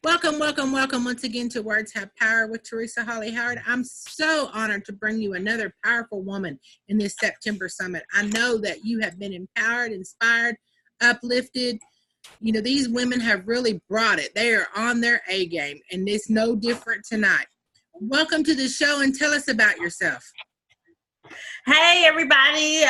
Welcome, welcome, welcome once again to Words Have Power with Teresa Hawley-Howard. I'm so honored to bring you another powerful woman in this September summit. I know that you have been empowered, inspired, uplifted. You know, these women have really brought it. They are on their A game, and it's no different tonight. Welcome to the show, and tell us about yourself. Hey, everybody.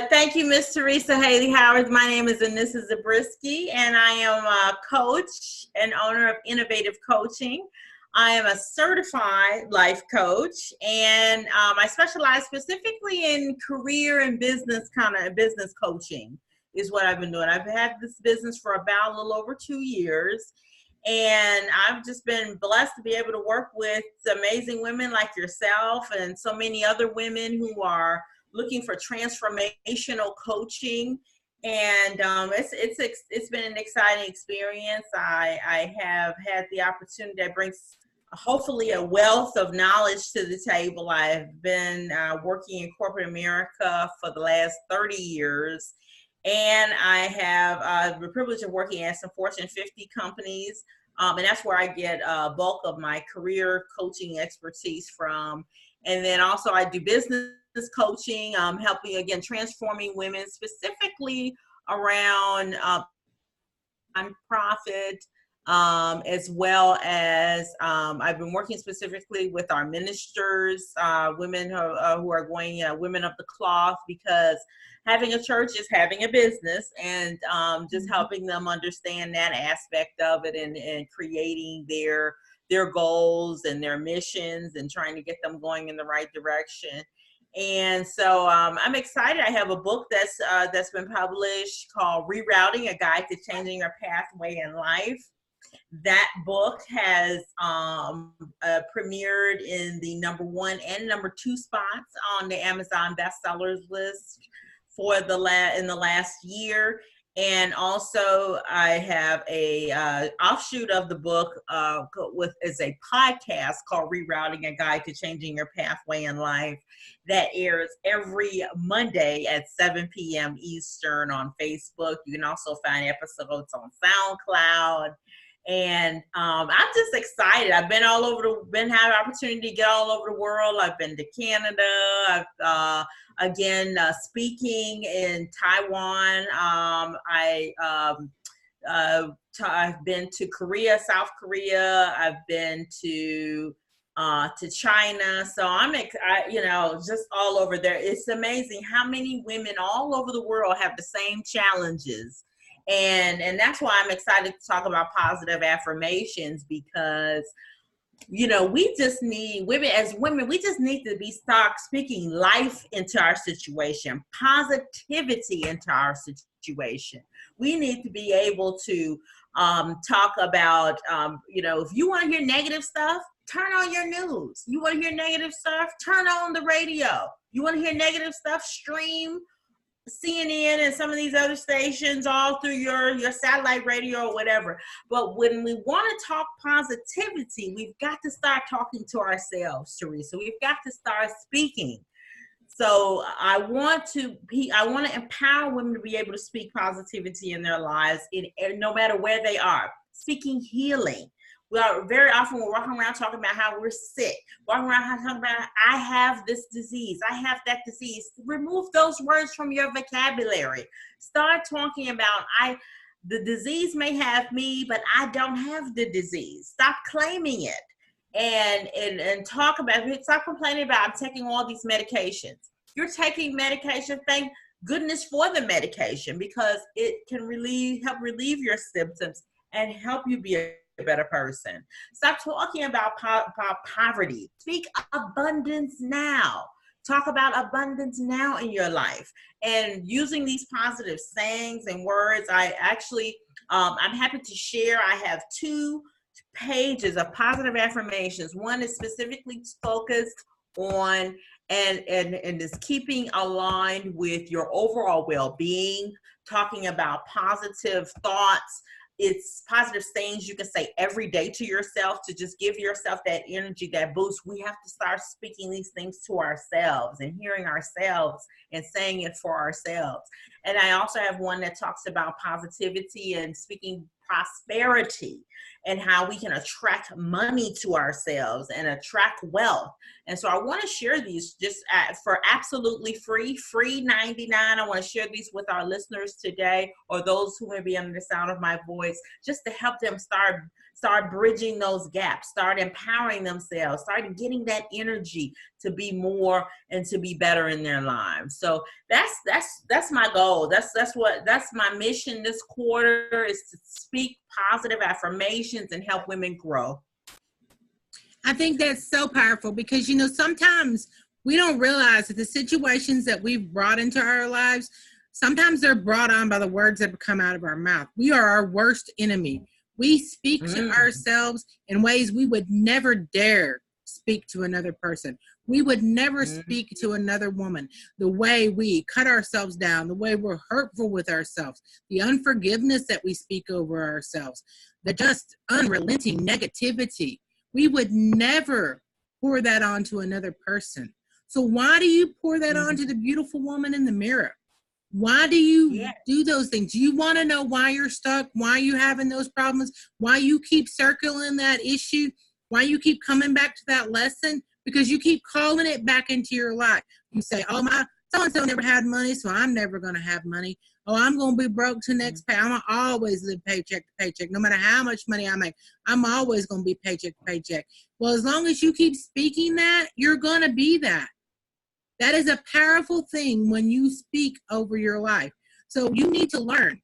Thank you, Miss Teresa Hawley-Howard. My name is Anissa Zabriskie, and I am a coach and owner of Innovative Coaching. I am a certified life coach, and I specialize specifically in career and business coaching is what I've been doing. I've had this business for about a little over 2 years. And I've just been blessed to be able to work with amazing women like yourself and so many other women who are looking for transformational coaching. And it's been an exciting experience. I have had the opportunity that brings hopefully a wealth of knowledge to the table. I've been working in corporate America for the last 30 years. And I have the privilege of working at some Fortune 50 companies. And that's where I get a bulk of my career coaching expertise from. And then also I do business coaching, helping, again, transforming women specifically around nonprofit, as well as I've been working specifically with our ministers, women who are going, women of the cloth, because having a church is having a business, and just helping them understand that aspect of it, and creating their goals and their missions and trying to get them going in the right direction. And so I'm excited. I have a book that's been published called Rerouting, A Guide to Changing Your Pathway in Life. That book has premiered in the #1 and #2 spots on the Amazon bestsellers list for in the last year. And also I have a offshoot of the book is a podcast called Rerouting, A Guide to Changing Your Pathway in Life, that airs every Monday at 7 p.m. Eastern on Facebook. You can also find episodes on SoundCloud. And I'm just excited. I've been all over had an opportunity to get all over the world. I've been to Canada. I've speaking in Taiwan. I've been to Korea, South Korea. I've been to China. So just all over there. It's amazing how many women all over the world have the same challenges. And that's why I'm excited to talk about positive affirmations, because, we just need, we just need to start speaking life into our situation, positivity into our situation. We need to be able to talk about, if you want to hear negative stuff, turn on your news. You want to hear negative stuff, turn on the radio. You want to hear negative stuff, stream CNN and some of these other stations all through your satellite radio or whatever. But when we want to talk positivity, we've got to start talking to ourselves, Teresa. We've got to start speaking. So I want to empower women to be able to speak positivity in their lives, no matter where they are. Speaking healing. Very often we're walking around talking about how we're sick, walking around talking about, I have this disease, I have that disease. Remove those words from your vocabulary. Start talking about, the disease may have me, but I don't have the disease. Stop claiming it, and talk about it. Stop complaining about, I'm taking all these medications. You're taking medication, thank goodness for the medication, because it can help relieve your symptoms and help you be a better person. Stop talking about poverty. Speak abundance now. Talk about abundance now in your life. And using these positive sayings and words, I actually, I'm happy to share. I have 2 pages of positive affirmations. One is specifically focused on and is keeping aligned with your overall well-being, talking about positive thoughts. It's positive sayings you can say every day to yourself to just give yourself that energy, that boost. We have to start speaking these things to ourselves and hearing ourselves and saying it for ourselves. And I also have one that talks about positivity and speaking prosperity. and how we can attract money to ourselves and attract wealth. And so I want to share these just for absolutely free 99. I want to share these with our listeners today, or those who may be under the sound of my voice, just to help them start bridging those gaps, start empowering themselves, start getting that energy to be more and to be better in their lives. So that's my goal. That's my mission this quarter, is to speak positive affirmations and help women grow. I think that's so powerful because, you know, sometimes we don't realize that the situations that we've brought into our lives, sometimes they're brought on by the words that come out of our mouth. We are our worst enemy. We speak to ourselves in ways we would never dare speak to another person. We would never speak to another woman. The way we cut ourselves down, the way we're hurtful with ourselves, the unforgiveness that we speak over ourselves, the just unrelenting negativity. We would never pour that onto another person. So why do you pour that onto the beautiful woman in the mirror? Why do you do those things? You want to know why you're stuck, why you're having those problems, why you keep circling that issue, why you keep coming back to that lesson? Because you keep calling it back into your life. You say, oh, my so-and-so never had money, so I'm never going to have money. Oh, I'm going to be broke to next pay. I'm going to always live paycheck to paycheck. No matter how much money I make, I'm always going to be paycheck to paycheck. Well, as long as you keep speaking that, you're going to be that. That is a powerful thing when you speak over your life. So you need to learn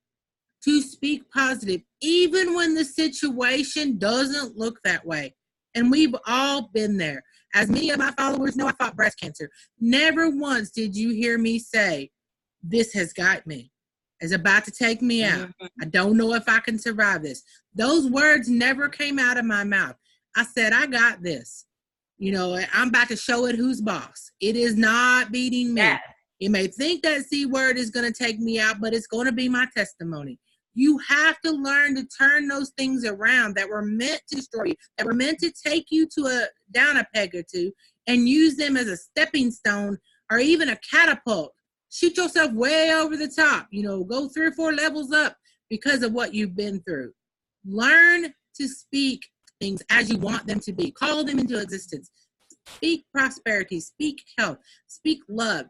to speak positive, even when the situation doesn't look that way. And we've all been there. As many of my followers know, I fought breast cancer. Never once did you hear me say, this has got me. It's about to take me out. I don't know if I can survive this. Those words never came out of my mouth. I said, I got this. You know, I'm about to show it who's boss. It is not beating me. It may think that C word is going to take me out, but it's going to be my testimony. You have to learn to turn those things around that were meant to destroy you, that were meant to take you to down a peg or two, and use them as a stepping stone or even a catapult. Shoot yourself way over the top. You know, go 3 or 4 levels up because of what you've been through. Learn to speak things as you want them to be. Call them into existence. Speak prosperity. Speak health. Speak love.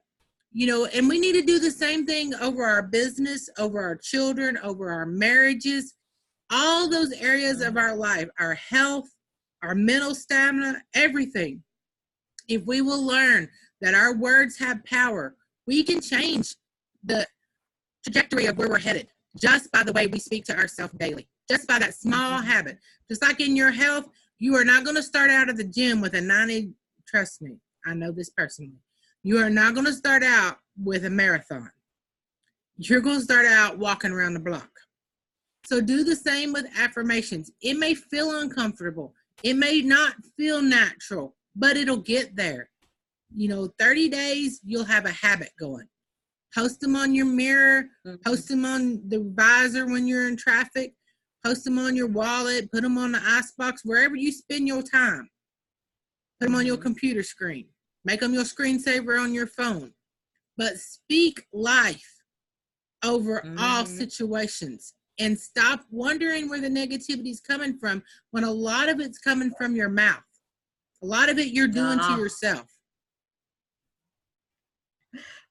You know, and we need to do the same thing over our business, over our children, over our marriages, all those areas of our life, our health, our mental stamina, everything. If we will learn that our words have power, we can change the trajectory of where we're headed just by the way we speak to ourselves daily, just by that small habit. Just like in your health, you are not going to start out at the gym with a 90, trust me, I know this personally. You are not going to start out with a marathon. You're going to start out walking around the block. So do the same with affirmations. It may feel uncomfortable. It may not feel natural, but it'll get there. You know, 30 days, you'll have a habit going. Post them on your mirror. Post them on the visor when you're in traffic. Post them on your wallet. Put them on the icebox, wherever you spend your time. Put them on your computer screen. Make them your screensaver on your phone. But speak life over all situations. And stop wondering where the negativity is coming from when a lot of it's coming from your mouth. A lot of it you're doing to yourself.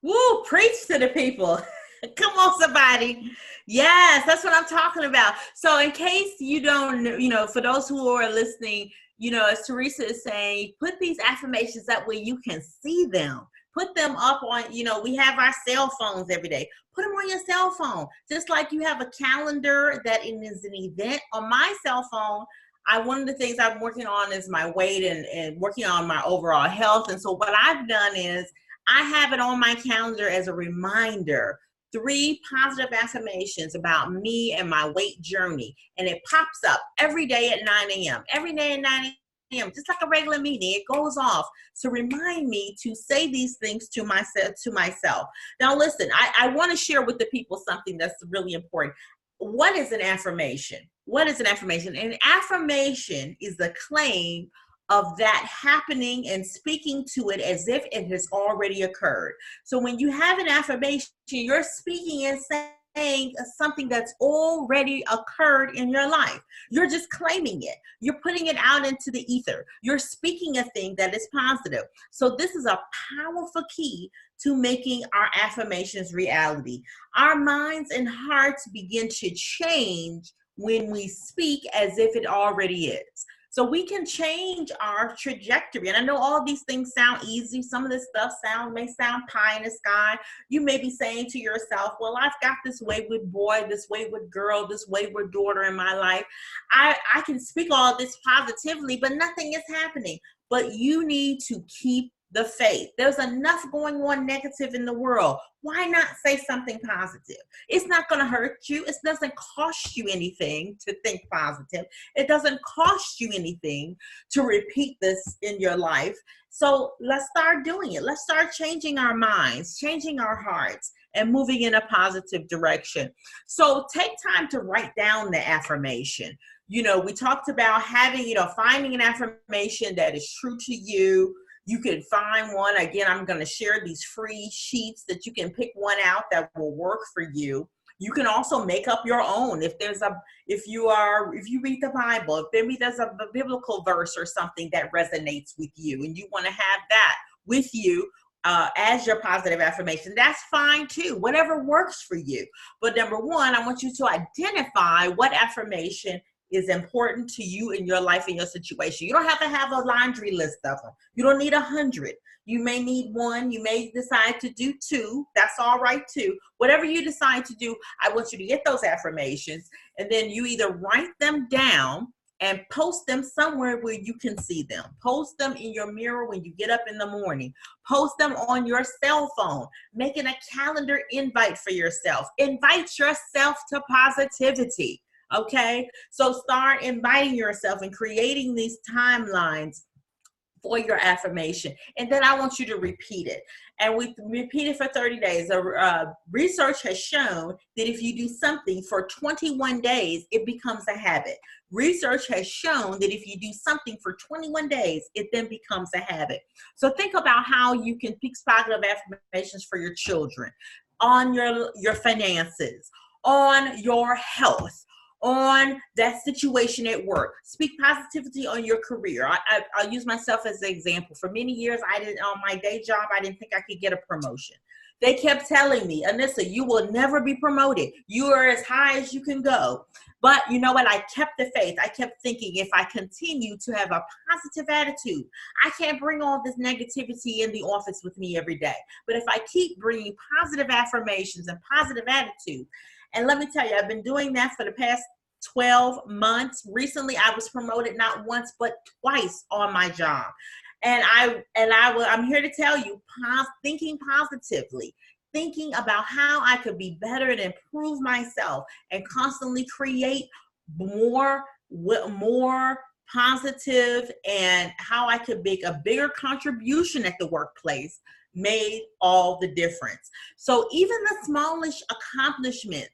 Woo, preach to the people. Come on, somebody. Yes, that's what I'm talking about. So in case you don't, you know, for those who are listening, you know, as Teresa is saying, put these affirmations up where you can see them. Put them up on, you know, we have our cell phones every day. Put them on your cell phone. Just like you have a calendar that is an event. On my cell phone, one of the things I'm working on is my weight and working on my overall health. And so what I've done is I have it on my calendar as a reminder. 3 positive affirmations about me and my weight journey. And it pops up every day at 9 a.m. Every day at 9 a.m., just like a regular meeting. It goes off to remind me to say these things to myself. Now, listen, I want to share with the people something that's really important. What is an affirmation? What is an affirmation? An affirmation is the claim of that happening and speaking to it as if it has already occurred. So when you have an affirmation, you're speaking and something that's already occurred in your life. You're just claiming it. You're putting it out into the ether. You're speaking a thing that is positive. So this is a powerful key to making our affirmations reality. Our minds and hearts begin to change when we speak as if it already is. So we can change our trajectory. And I know all these things sound easy. Some of this stuff may sound pie in the sky. You may be saying to yourself, well, I've got this wayward boy, this wayward girl, this wayward daughter in my life. I can speak all this positively, but nothing is happening. But you need to keep the faith. There's enough going on negative in the world. Why not say something positive? It's not going to hurt you. It doesn't cost you anything to think positive. It doesn't cost you anything to repeat this in your life. So let's start doing it. Let's start changing our minds, changing our hearts, and moving in a positive direction. So take time to write down the affirmation. We talked about having, finding an affirmation that is true to you. You can find one. Again, I'm going to share these free sheets that you can pick one out that will work for you. You can also make up your own. If you read the Bible, if maybe there's a biblical verse or something that resonates with you and you want to have that with you as your positive affirmation, that's fine too. Whatever works for you. But number one, I want you to identify what affirmation is important to you in your life and your situation. You don't have to have a laundry list of them. You don't need 100. You may need one. You may decide to do 2. That's all right too. Whatever you decide to do, I want you to get those affirmations, and then you either write them down and post them somewhere where you can see them. Post them in your mirror when you get up in the morning. Post them on your cell phone. Make it a calendar invite for yourself. Invite yourself to positivity. Okay, so start inviting yourself and creating these timelines for your affirmation. And then I want you to repeat it. And we repeat it for 30 days. Research has shown that if you do something for 21 days, it becomes a habit. Research has shown that if you do something for 21 days, it then becomes a habit. So think about how you can pick positive affirmations for your children, on your finances, on your health, on that situation at work. Speak positivity on your career. I'll use myself as an example. For many years, on my day job, I didn't think I could get a promotion. They kept telling me, Anissa, you will never be promoted. You are as high as you can go. But you know what? I kept the faith. I kept thinking, if I continue to have a positive attitude, I can't bring all this negativity in the office with me every day. But if I keep bringing positive affirmations and positive attitude, and let me tell you, I've been doing that for the past 12 months. Recently, I was promoted not once, but twice on my job. And I'm here to tell you, thinking positively, thinking about how I could be better and improve myself and constantly create more positive, and how I could make a bigger contribution at the workplace made all the difference. So even the smallest accomplishments,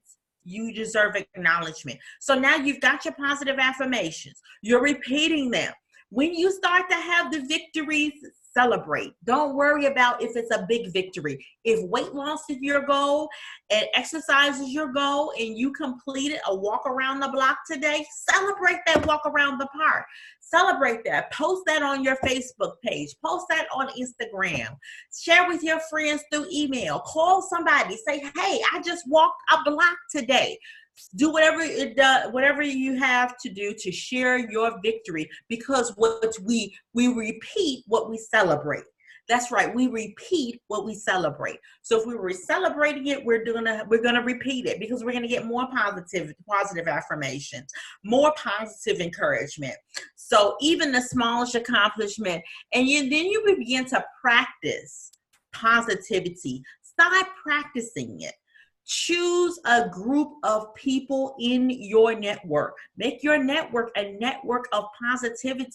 you deserve acknowledgement. So now you've got your positive affirmations. You're repeating them. When you start to have the victories, celebrate. Don't worry about if it's a big victory. If weight loss is your goal and exercise is your goal and you completed a walk around the block today, celebrate that walk around the park. Celebrate that. Post that on your Facebook page. Post that on Instagram. Share with your friends through email. Call somebody. Say, hey, I just walked a block today. Do whatever you have to do to share your victory, because we repeat what we celebrate. That's right. We repeat what we celebrate. So if we were celebrating it, we're gonna repeat it, because we're gonna get more positive affirmations, more positive encouragement. So even the smallest accomplishment, and then you begin to practice positivity. Start practicing it. Choose a group of people in your network. Make your network a network of positivity.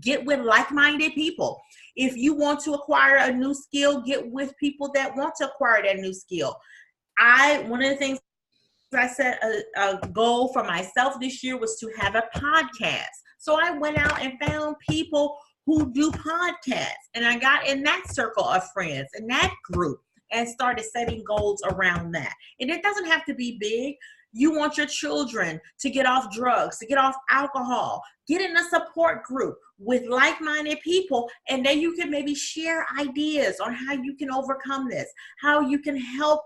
Get with like-minded people. If you want to acquire a new skill, get with people that want to acquire that new skill. One of the things I set a goal for myself this year was to have a podcast. So I went out and found people who do podcasts, and I got in that circle of friends, in that group. and started setting goals around that. And it doesn't have to be big. You want your children to get off drugs, to get off alcohol, get in a support group with like-minded people, and then you can maybe share ideas on how you can overcome this, how you can help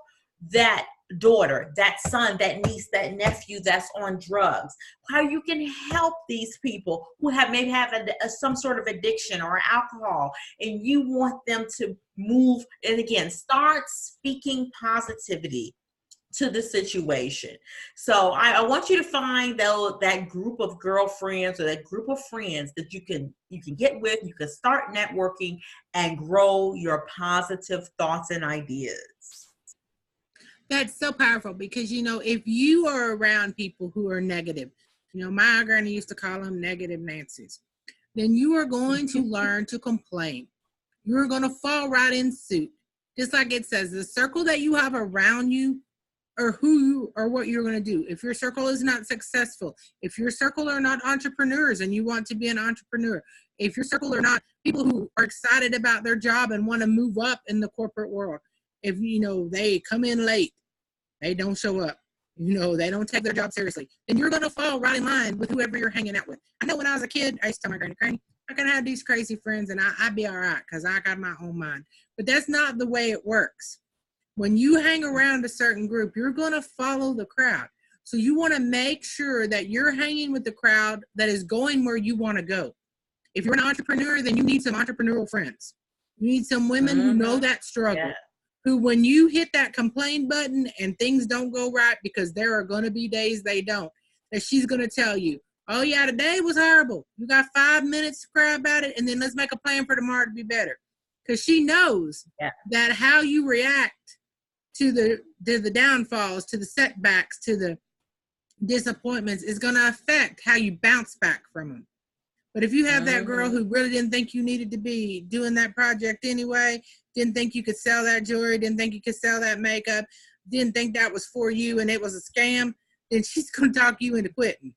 that daughter, that son, that niece, that nephew that's on drugs, how you can help these people who maybe have some sort of addiction or alcohol, and you want them to move. And again, start speaking positivity to the situation. So I want you to find that group of girlfriends or that group of friends that you can get with. You can start networking and grow your positive thoughts and ideas. That's so powerful because, if you are around people who are negative, my granny used to call them negative Nancy's, then you are going to learn to complain. You're going to fall right in suit. Just like it says, the circle that you have around you or who you or what you're going to do. If your circle is not successful, if your circle are not entrepreneurs and you want to be an entrepreneur, if your circle are not people who are excited about their job and want to move up in the corporate world, if they come in late, they don't show up, they don't take their job seriously, then you're going to fall right in line with whoever you're hanging out with. I know when I was a kid, I used to tell my granny, I can have these crazy friends and I'd be all right because I got my own mind. But that's not the way it works. When you hang around a certain group, you're going to follow the crowd. So you want to make sure that you're hanging with the crowd that is going where you want to go. If you're an entrepreneur, then you need some entrepreneurial friends. You need some women who know that struggle, who when you hit that complain button and things don't go right, because there are going to be days they don't, that she's going to tell you, oh yeah, today was horrible. You got 5 minutes to cry about it, and then let's make a plan for tomorrow to be better. Because she knows that how you react to the downfalls, to the setbacks, to the disappointments is going to affect how you bounce back from them. But if you have that girl who really didn't think you needed to be doing that project anyway, didn't think you could sell that jewelry, didn't think you could sell that makeup, didn't think that was for you and it was a scam, then she's going to talk you into quitting.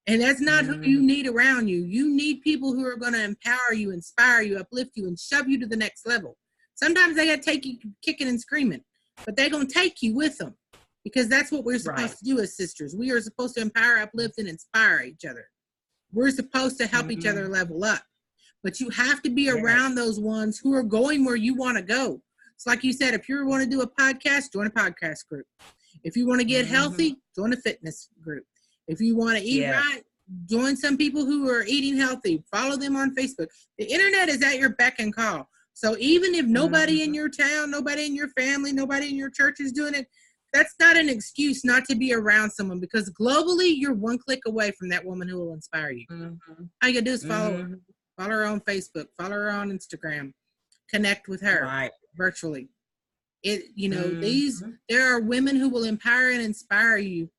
And that's not who you need around you. You need people who are going to empower you, inspire you, uplift you, and shove you to the next level. Sometimes they got to take you kicking and screaming, but they're going to take you with them because that's what we're supposed to do as sisters. We are supposed to empower, uplift, and inspire each other. We're supposed to help each other level up. But you have to be around those ones who are going where you want to go. It's like you said, if you want to do a podcast, join a podcast group. If you want to get healthy, join a fitness group. If you want to eat right, join some people who are eating healthy. Follow them on Facebook. The internet is at your beck and call. So even if nobody in your town, nobody in your family, nobody in your church is doing it, that's not an excuse not to be around someone, because globally, you're one click away from that woman who will inspire you. All you gotta do is follow her. Follow her on Facebook. Follow her on Instagram. Connect with her virtually. There are women who will empower and inspire you,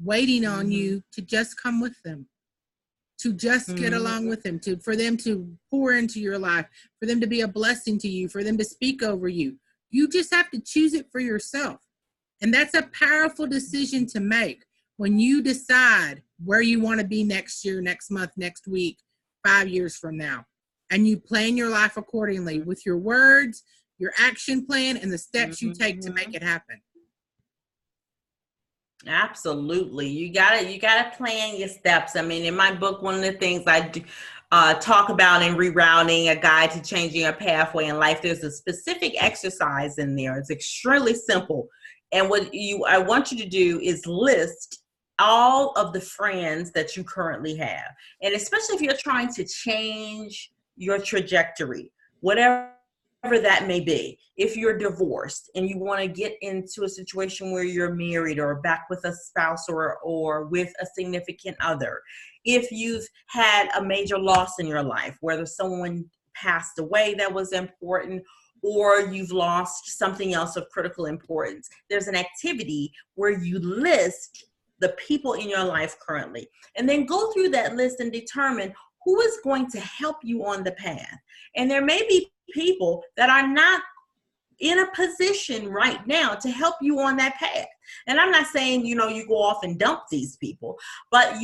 waiting on you to just come with them, to just get along with them, for them to pour into your life, for them to be a blessing to you, for them to speak over you. You just have to choose it for yourself. And that's a powerful decision to make when you decide where you want to be next year, next month, next week, 5 years from now. And you plan your life accordingly with your words, your action plan, and the steps you take to make it happen. Absolutely. You gotta plan your steps. I mean, in my book, one of the things I do, talk about in Rerouting, a guide to changing your pathway in life, there's a specific exercise in there. It's extremely simple. And what I want you to do is list all of the friends that you currently have. And especially if you're trying to change your trajectory, whatever that may be. If you're divorced and you want to get into a situation where you're married or back with a spouse or with a significant other. If you've had a major loss in your life, whether someone passed away that was important, or you've lost something else of critical importance, there's an activity where you list the people in your life currently, and then go through that list and determine who is going to help you on the path. And there may be people that are not in a position right now to help you on that path. And I'm not saying, you go off and dump these people, but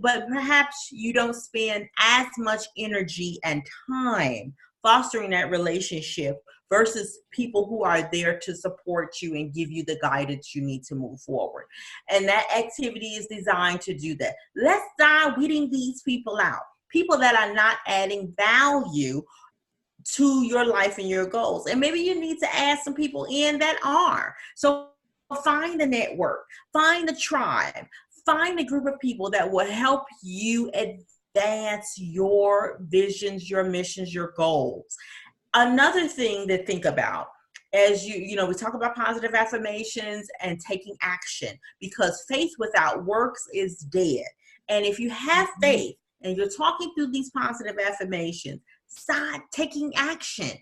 but perhaps you don't spend as much energy and time fostering that relationship versus people who are there to support you and give you the guidance you need to move forward. And that activity is designed to do that. Let's start weeding these people out. People that are not adding value to your life and your goals. And maybe you need to add some people in that are. So find a network, find a tribe, find a group of people that will help you advance your visions, your missions, your goals. Another thing to think about as we talk about positive affirmations and taking action, because faith without works is dead. And if you have faith and you're talking through these positive affirmations, start taking action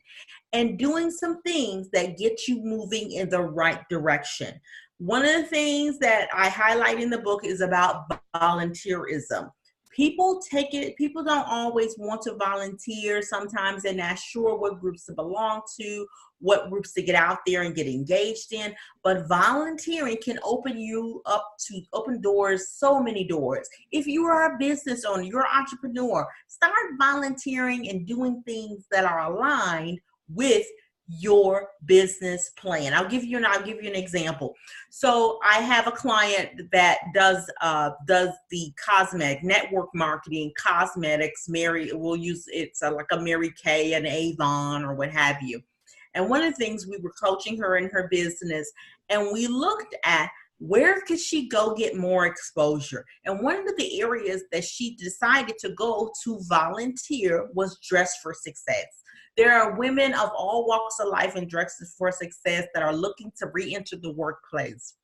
and doing some things that get you moving in the right direction. One of the things that I highlight in the book is about volunteerism. People don't always want to volunteer. Sometimes they're not sure what groups to belong to, what groups to get out there and get engaged in. But volunteering can open doors, so many doors. If you are a business owner, you're an entrepreneur, start volunteering and doing things that are aligned with your business plan. I'll give you an example. So I have a client that does the cosmetic network marketing, cosmetics. It's like a Mary Kay and Avon or what have you. And one of the things, we were coaching her in her business, and we looked at where could she go get more exposure. And one of the areas that she decided to go to volunteer was Dress for Success. There are women of all walks of life in Dress for Success that are looking to re-enter the workplace.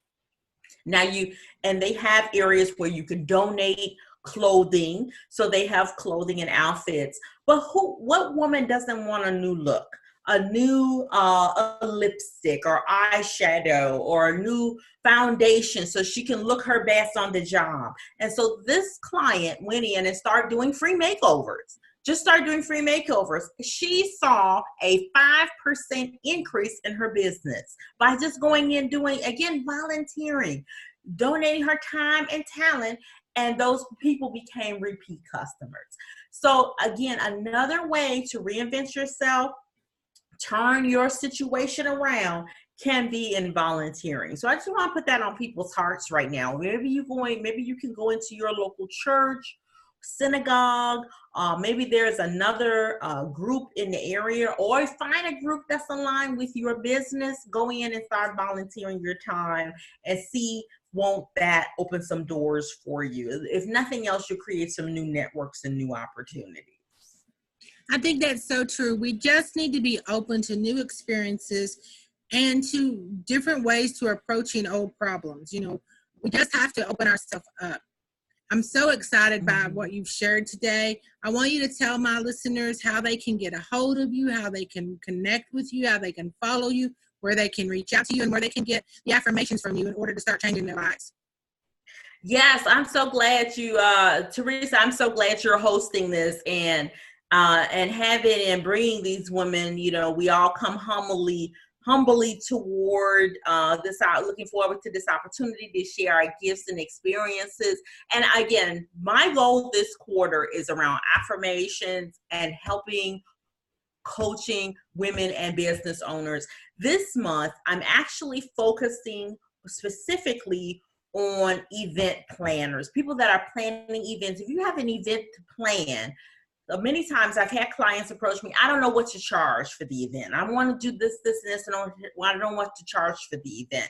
And they have areas where you can donate clothing. So they have clothing and outfits. But what woman doesn't want a new look? A new a lipstick or eyeshadow or a new foundation so she can look her best on the job. And so this client went in and started doing free makeovers. She saw a 5% increase in her business by just going in doing, again, volunteering, donating her time and talent, and those people became repeat customers. So again, another way to reinvent yourself, turn your situation around, can be in volunteering. So I just want to put that on people's hearts right now. Maybe you can go into your local church, synagogue, maybe there's another group in the area, or find a group that's aligned with your business. Go in and start volunteering your time and see, won't that open some doors for you? If nothing else, you'll create some new networks and new opportunities. I think that's so true. We just need to be open to new experiences and to different ways to approaching old problems. We just have to open ourselves up. I'm so excited by what you've shared today. I want you to tell my listeners how they can get a hold of you, how they can connect with you, how they can follow you, where they can reach out to you, and where they can get the affirmations from you in order to start changing their lives. Yes, I'm so glad Teresa, I'm so glad you're hosting this and having and bringing these women. We all come humbly toward this out, looking forward to this opportunity to share our gifts and experiences. And again, my goal this quarter is around affirmations and helping coaching women and business owners. This month, I'm actually focusing specifically on event planners, people that are planning events. If you have an event to plan, many times I've had clients approach me, I don't know what to charge for the event. I want to do this, and this, and I don't know what to charge for the event.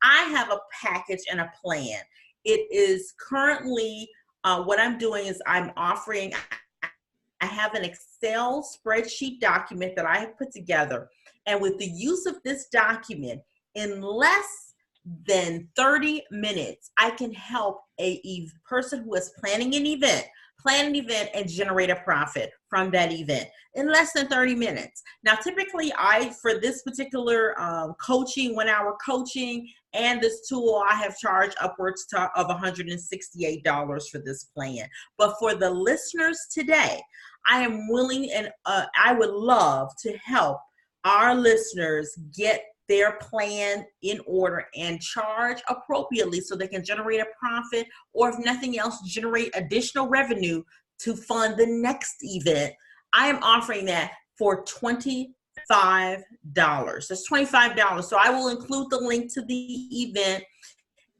I have a package and a plan. It is currently, what I'm doing is I have an Excel spreadsheet document that I have put together. And with the use of this document, in less than 30 minutes, I can help a person who is planning an event and generate a profit from that event in less than 30 minutes. Now, typically for this particular coaching, 1 hour coaching and this tool, I have charged upwards of $168 for this plan. But for the listeners today, I am willing and I would love to help our listeners get their plan in order and charge appropriately so they can generate a profit, or if nothing else, generate additional revenue to fund the next event. I am offering that for $25 That's $25. So I will include the link to the event.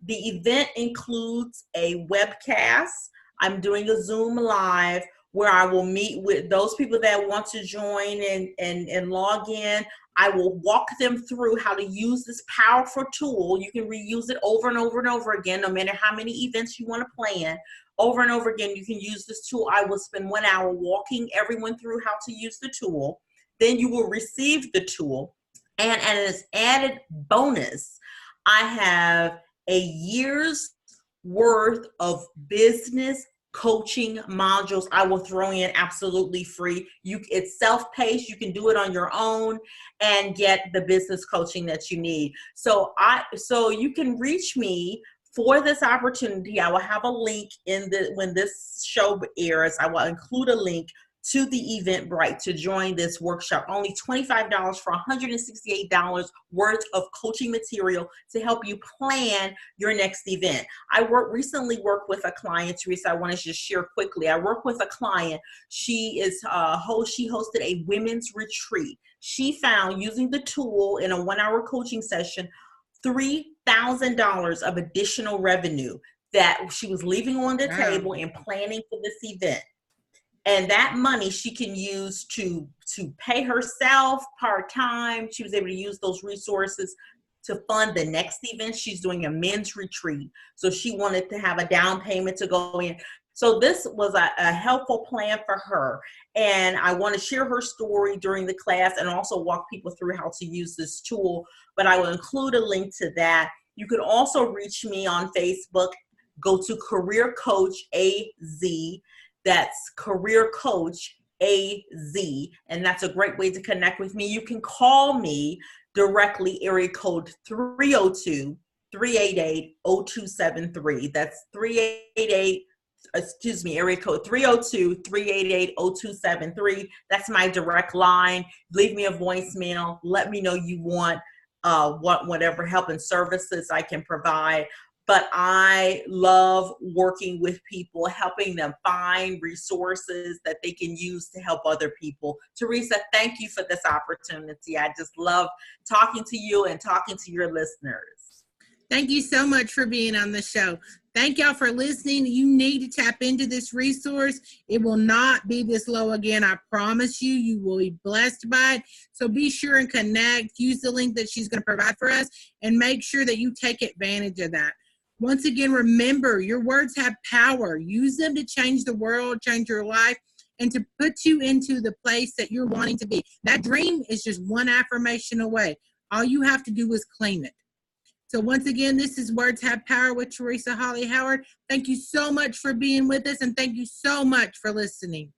The event includes a webcast. I'm doing a Zoom live where I will meet with those people that want to join and log in. I will walk them through how to use this powerful tool. You can reuse it over and over and over again, no matter how many events you want to plan. Over and over again, you can use this tool. I will spend 1 hour walking everyone through how to use the tool. Then you will receive the tool. And as added bonus, I have a year's worth of business coaching modules I will throw in absolutely free. It's self-paced. You can do it on your own and get the business coaching that you need. So you can reach me for this opportunity. I will have a link when this show airs. I will include a link to the Eventbrite to join this workshop. Only $25 for $168 worth of coaching material to help you plan your next event. I recently worked with a client, Teresa, I want to just share quickly. I worked with a client. She hosted a women's retreat. She found, using the tool in a 1 hour coaching session, $3,000 of additional revenue that she was leaving on the table and planning for this event. And that money she can use to pay herself part-time. She was able to use those resources to fund the next event. She's doing a men's retreat. So she wanted to have a down payment to go in. So this was a helpful plan for her. And I want to share her story during the class and also walk people through how to use this tool. But I will include a link to that. You can also reach me on Facebook. Go to Career Coach AZ. That's Career Coach AZ, and that's a great way to connect with me. You can call me directly, area code 302-388-0273. That's area code 302-388-0273. That's my direct line. Leave me a voicemail. Let me know you want whatever help and services I can provide. But I love working with people, helping them find resources that they can use to help other people. Teresa, thank you for this opportunity. I just love talking to you and talking to your listeners. Thank you so much for being on the show. Thank y'all for listening. You need to tap into this resource. It will not be this low again. I promise you, you will be blessed by it. So be sure and connect. Use the link that she's going to provide for us and make sure that you take advantage of that. Once again, remember, your words have power. Use them to change the world, change your life, and to put you into the place that you're wanting to be. That dream is just one affirmation away. All you have to do is claim it. So once again, this is Words Have Power with Teresa Hawley-Howard. Thank you so much for being with us, and thank you so much for listening.